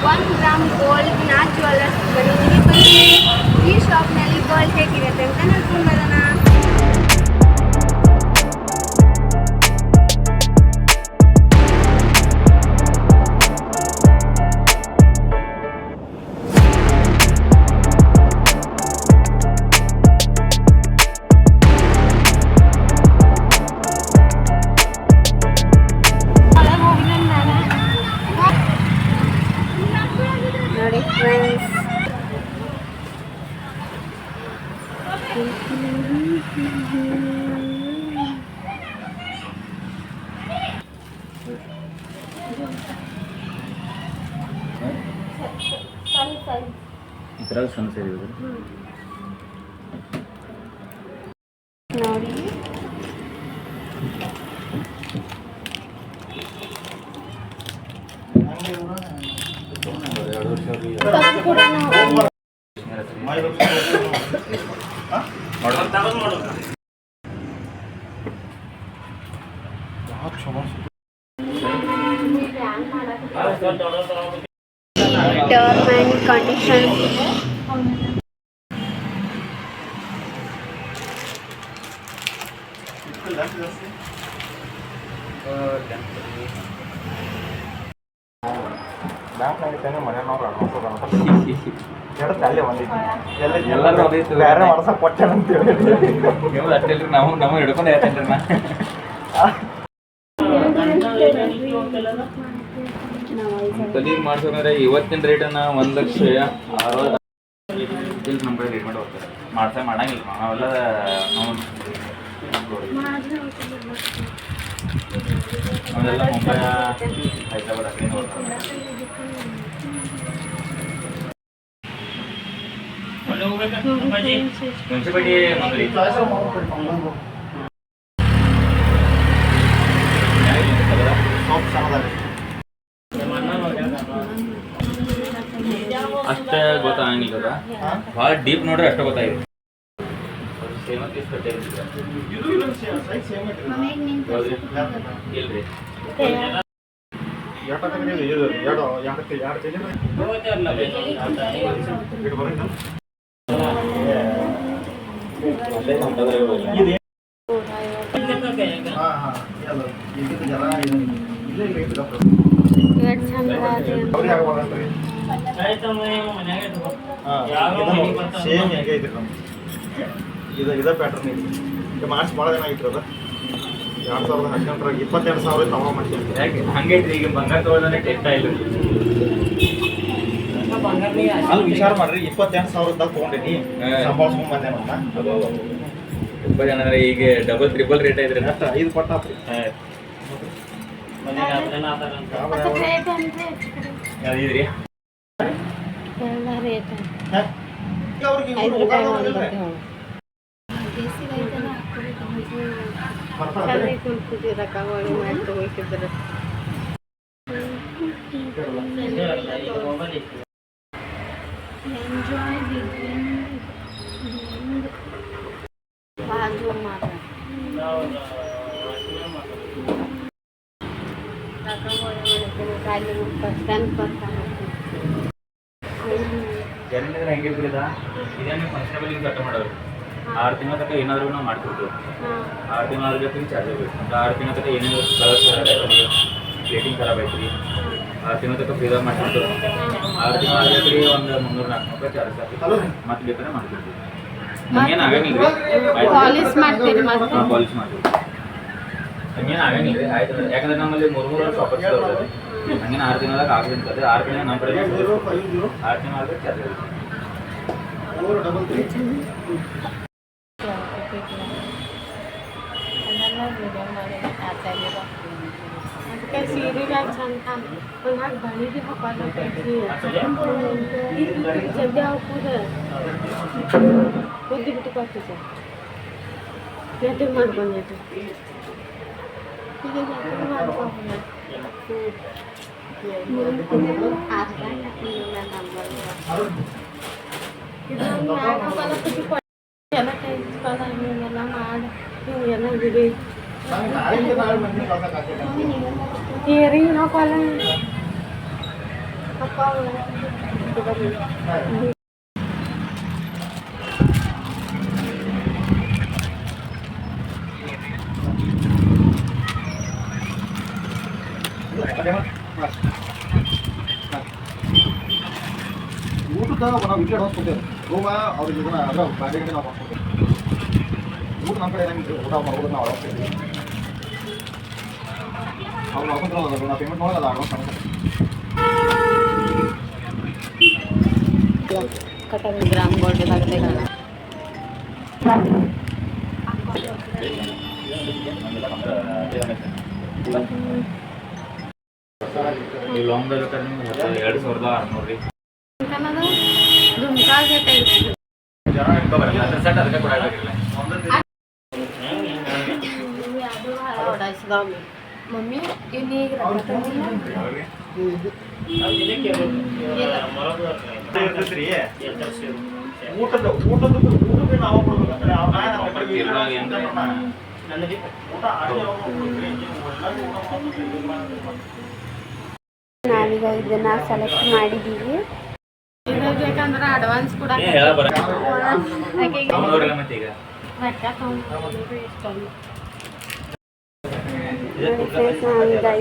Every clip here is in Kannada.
1 ಗ್ರಾಮ್ ಗೋಲ್ಡ್ನ ಜ್ಯುವೆಲ್ಲರ್ಸ್ಗಳು ಇಲ್ಲಿ ಬಂದರೆ ಈ ಶಾಪ್ನಲ್ಲಿ ಗೋಲ್ಡ್ ಹೇಗಿರುತ್ತೆ ಅಂತ ನೋಡ್ಕೊಂಡು ಬರೋಣ. ನೋಡಿ ಫ್ರೆಂಡ್ಸ್, ಇದ್ರಾಗ ಸಣ್ಣ ಸೇರಿ ನೋಡಿ ಕೂಡ ಟರ್ಮ್ ಆ್ಯಂಡ್ ಕಂಡೀಷನ್ ಬೇರೆ ಮಾಡ್ಸಕ್ ಕೊಟ್ಟೇನಂತೇಳಿ ನಾವು ಹಿಡ್ಕೊಂಡು ಹೇಳ್ತೇನ್ರಿ ನಾ ಕಲೀಗ್ ಮಾಡ್ಸೋಕಂದ್ರೆ ಇವತ್ತಿನ ರೇಟನ್ನ 1,60,60 ನಮ್ಮ ಕಡೆ ರೇಟ್ ಮಾಡಿ ಹೋಗ್ತಾರೆ. ಮಾಡಂಗಿಲ್ಲ ನಾವೆಲ್ಲ ನಾವೆಲ್ಲ ಮುಂಬೈ ಹೈದರಾಬಾದ್ ಅಕ್ಕಿ ನೋಡ್ತಾರೆ. ಮುನ್ಸಿಪಾಲಿಟಿ ಮಂಗಡಿ ಅಷ್ಟೇ ಗೊತ್ತಾಗಂಗಿಲ್ಲ, ಭಾಳ ಡೀಪ್ ನೋಡ್ರೆ ಅಷ್ಟೇ ಗೊತ್ತಾಗಿದೆ. ಇಲ್ರಿ ಇದೇ ಪ್ಯಾಟ್ರನ್ ಇದೆ. ಮಾರ್ಚ್ ಭಾಳ ದಿನ ಆಗಿತ್ತು ಅದು. 2018 22,000 ತಗೋ ಮಾಡ್ತೀವಿ. ಯಾಕೆ ಹಂಗೈತ್ರಿ? ಈಗ ಬಂಗಾರ ತಗೊಳ್ಳೋದೇ ಟೆಸ್ಟ್ ಇಲ್ಲ. ಅಲ್ಲಿ ವಿಚಾರ ಮಾಡ್ರಿ, 22,000 ತೊಗೊಂಡಿನಿ, ಸಂಭಾಳ್ಸ್ಕೊಂಡ್ ಬಂದೆ ಅಂತ. ತುಂಬ ಜನ ಈಗ ಡಬಲ್ ಟ್ರಿಬಲ್ ರೇಟ್ ಐತ್ರಿ. 5 ಪಟ್ಟ ಆತ್ರಿ. ಅದಿದ್ರಿ ಜನರಿಂದ ಹೆಂಗಿರ್ತೀರ ಇದನ್ನ ಫಂಕ್ಷನಬಲ್ ಕಟ್ ಮಾಡೋರು. 6 ತಿಂಗಳ ತನಕ ಏನಾದರೂ ನಾವು ಮಾಡ್ಕೊಡ್ತೀವಿ. 6 ತಿಂಗಳ ಜೊತೆಗೆ ಚಾರ್ಜ್ ಬೇಕು. 6 ತಿಂಗಳ ತನಕ ಏನೇನು ಕಲರ್ ಐತ್ರಿ, ರೇಟಿಂಗ್ ಖರಾಬ್ ಐತ್ರಿ, 6 ತಿಂಗಳ ತನಕ ಫ್ರೀದಾಗ ಮಾಡ್ಕೊಡ್ತೀವಿ. 6 ತಿಂಗಳ ಜೊತೆಗೆ ಒಂದು 300-400 ರೂಪಾಯಿ ಚಾರ್ಜ್ ಆಗ್ತದೆ. ಮತ್ತೆ ಬೇಕಾದ್ರೆ ಮಾಡ್ಕೊಡ್ತೀವಿ. ಹಂಗೇನು ಆಗಂಗಿಲ್ಲ ರೀ. ಪಾಲಿಶ್ ಮಾಡ್ತೀವಿ. ಪಾಲಿಶ್ ಮಾಡ್ತೀವಿ, ಹಂಗೇನು ಆಗಂಗಿಲ್ಲ ರೀ. ಆಯ್ತು, ಯಾಕಂದ್ರೆ ನಮ್ಮಲ್ಲಿ 3 ಶಾಪರ್ಸ್ ಇರ್ತದೆ. ಹಂಗೇನು 6 ತಿಂಗಳದಾಗ ಆಗ್ತದೆ. 6 ತಿಂಗಳ ನಮ್ಮ ಕಡೆ 6 ತಿಂಗಳ ಚಾರ್ಜ್ ಆಗುತ್ತೆ. ಅದಕ್ಕೆ ಸೀರೆಗಳು ಚಂದ ಹಂಗಾಗಿ ಬಳಿ ಭೀ ಹಾಕೋದೈತಿ. ಜಲ್ದಿ ಹಾಕುದ ಬುದ್ಧಿ ಬಿಟ್ಟು ಕೊಡ್ತಿದ್ದೆ ನೆಟ್ಟಿಗೆ ಮಾಡ್ಕೊಂಡೈತಿ. ಈಗ ನೆಟ್ಟಿಗೆ ಮಾಡ್ಕೊಂಡು ಇದೊಂದು ಹಾಕೋಲ್ಲ ಕುಟ್ಟಿ ಕೊಟ್ಟು ಎಲ್ಲ ಕೈಸ್ಕೊಳ್ಳ ಹಿಂಗೆಲ್ಲ ಮಾಡಿ ಹಿಂಗೆಲ್ಲ ಬಿಡಿ ಏರಿ ಹಾಕೋಲ್ಲ. ಅಪ್ಪ ಊಟದ ನಾವು ವಿಕೆಟ್ ಹೋಗ್ತೇವೆ ರೂಮ ಅವ್ರಿಗೆ ಇದನ್ನ ಅದರ ಬಾಡಿಗೆ ನಾವು ಹಾಕ್ಕೊಡ್ತೇವೆ ಊಟ ನಮ್ಮ ಕಡೆ ಏನಾಗಿತ್ತು ಊಟ ಮಾಡೋದು ನಾವು ಹೋಗ್ತೀವಿ ಅವ್ರು ಮಾಡ್ಕೊಂಡ್ರಲ್ಲ ನಾವು ಪೇಮೆಂಟ್ ಮಾಡೋಲ್ಲ ಅಡ್ವಾನ್ಸ್ ಕಟನ್ ಗ್ರಾಮ್ ಗೋಲ್ಡ್ ಆಗುತ್ತೆ ನೀವು ಲಾಂಗ್ ಬೇಕಾದ್ರೆ ನಿಮ್ಗೆ 2600 ರೀ ಜನ ಇಟ್ಕೊಬರಲ್ಲ ಅದ್ರ ಸೆಟ್ ಅದಕ್ಕೆ ಕೊಡಾಗಿಲ್ಲ ಮಮ್ಮಿ ಇನ್ನೀಗ ಊಟದ ನಾವು ನಾವೀಗ ಇದನ್ನ ಸೆಲೆಕ್ಟ್ ಮಾಡಿದ್ದೀವಿ. ಬೇಕಂದ್ರೆ ಅಡ್ವಾನ್ಸ್ ಕೂಡ ನಾವೀಗ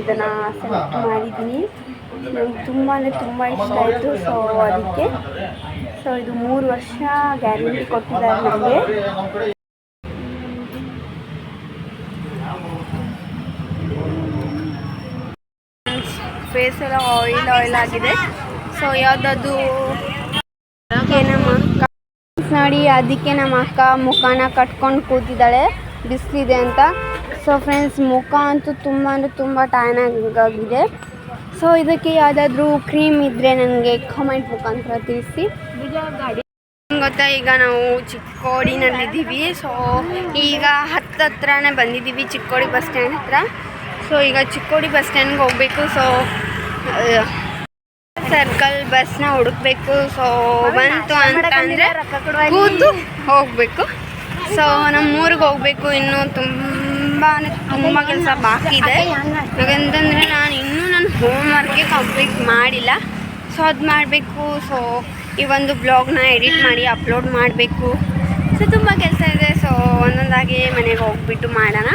ಇದನ್ನ ಸೆಲೆಕ್ಟ್ ಮಾಡಿದ್ದೀನಿ. ನಂಗೆ ತುಂಬ ಅಂದರೆ ತುಂಬ ಇಷ್ಟ ಆಯಿತು. ಸೊ ಅದಕ್ಕೆ ಇದು 3 ವರ್ಷ ಗ್ಯಾರಂಟಿ ಕೊಟ್ಟಿದ್ದಾರೆ ನಮಗೆ. ಫೇಸ್ ಎಲ್ಲ ಆಯಿಲ್ ಆಗಿದೆ. ಸೊ ಯಾವುದದು ನಮ್ಮ ಅಕ್ಕ ನೋಡಿ, ಅದಕ್ಕೆ ನಮ್ಮ ಅಕ್ಕ ಮುಖನ ಕಟ್ಕೊಂಡು ಕೂತಿದ್ದಾಳೆ ಬಿಸಿಲಿದೆ ಅಂತ. ಸೊ ಫ್ರೆಂಡ್ಸ್, ಮುಖ ಅಂತೂ ತುಂಬ ಅಂದರೆ ತುಂಬ ಟ್ಯಾನ್ ಆಗಿದೆ. ಸೊ ಇದಕ್ಕೆ ಯಾವುದಾದ್ರೂ ಕ್ರೀಮ್ ಇದ್ದರೆ ನನಗೆ ಕಾಮೆಂಟ್ ಮುಖಾಂತರ ತಿಳಿಸಿ. ಗೊತ್ತಾ, ಈಗ ನಾವು ಚಿಕ್ಕೋಡಿನಲ್ಲಿದ್ದೀವಿ. ಸೊ ಈಗ ಹತ್ರನೇ ಬಂದಿದ್ದೀವಿ ಚಿಕ್ಕೋಡಿ ಬಸ್ ಸ್ಟ್ಯಾಂಡ್ ಹತ್ರ. ಸೊ ಈಗ ಚಿಕ್ಕೋಡಿ ಬಸ್ ಸ್ಟ್ಯಾಂಡ್ಗೆ ಹೋಗಬೇಕು. ಸೊ ಸರ್ಕಲ್ ಬಸ್ನ ಹುಡುಕ್ಬೇಕು. ಸೊ ಬಂತು ಅಂತಂದರೆ ಕೂತು ಹೋಗಬೇಕು. ಸೊ ನಮ್ಮೂರಿಗೆ ಹೋಗಬೇಕು. ಇನ್ನೂ ತುಂಬ ಕೆಲಸ ಬಾಕಿ ಇದೆ. ಯಾಕಂತಂದರೆ ನಾನು ಇನ್ನೂ ನನ್ನ ಹೋಮ್ವರ್ಕೆ ಕಂಪ್ಲೀಟ್ ಮಾಡಿಲ್ಲ. ಸೊ ಅದು ಮಾಡಬೇಕು. ಸೊ ಈ ಒಂದು ಬ್ಲಾಗ್ನ ಎಡಿಟ್ ಮಾಡಿ ಅಪ್ಲೋಡ್ ಮಾಡಬೇಕು. ಸೊ ತುಂಬ ಕೆಲಸ ಇದೆ. ಸೊ ಒಂದೊಂದಾಗಿ ಮನೆಗೆ ಹೋಗ್ಬಿಟ್ಟು ಮಾಡೋಣ.